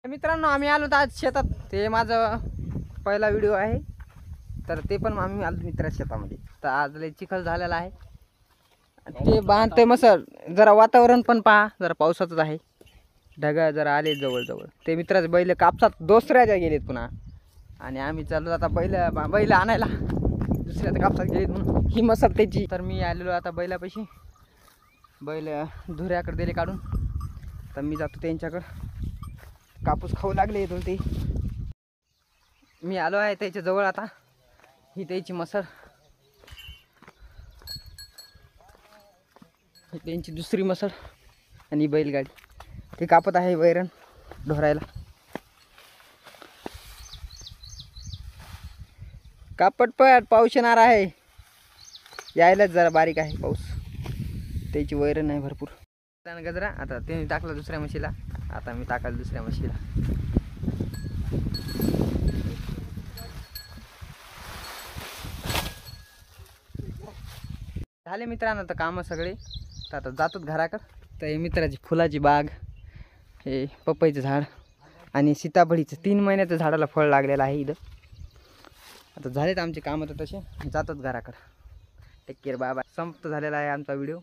मित्रांनो आम्ही आलो आज शेतात. ते माझं पहिला व्हिडिओ आहे, तर ते पण आम्ही आलो मित्राच्या शेतामध्ये. तर आज लय चिखल झालेला आहे. ते बांधते मसर जरा वातावरण पण पहा, जरा पावसाचंच आहे. ढगाळ जरा आले जवळजवळ. ते मित्राचे बैल कापसात दुसऱ्याच्या गेलेत पुन्हा, आणि आम्ही चाललो आता बैल आणायला. दुसऱ्या कापसात गेलेत म्हणून ही मसर त्याची. तर मी आलेलो आता बैलापाशी. बैल धुऱ्याकडे दिले काढून, तर मी जातो त्यांच्याकडं. कापूस खाऊ लागले इथून ते. मी आलो आहे त्याच्या जवळ आता. ही त्याची मसर, ही त्यांची दुसरी मसर, आणि बैलगाडी. ते कापत आहे वैरण ढोरायला. कापटपट पाऊस येणार आहे, यायलाच जरा बारीक आहे पाऊस. त्याची वैरण आहे भरपूर. गजरा आता त्यांनी टाकला दुसऱ्या म्हशीला, आता मी टाकाल दुसऱ्या म्हशीला. झाले मित्रांनो आता कामं सगळे. तर आता जातात घराकडं. तर हे मित्राची फुलाची बाग, हे पपईचं झाड आणि सीताफळीचं 3 महिन्याचं झाडाला फळ लागलेलं आहे इथं. आता झालेत आमचे कामं, तर तसे जातात घराकडं. Take care, bye bye. संपत झालेला आहे आमचा व्हिडिओ.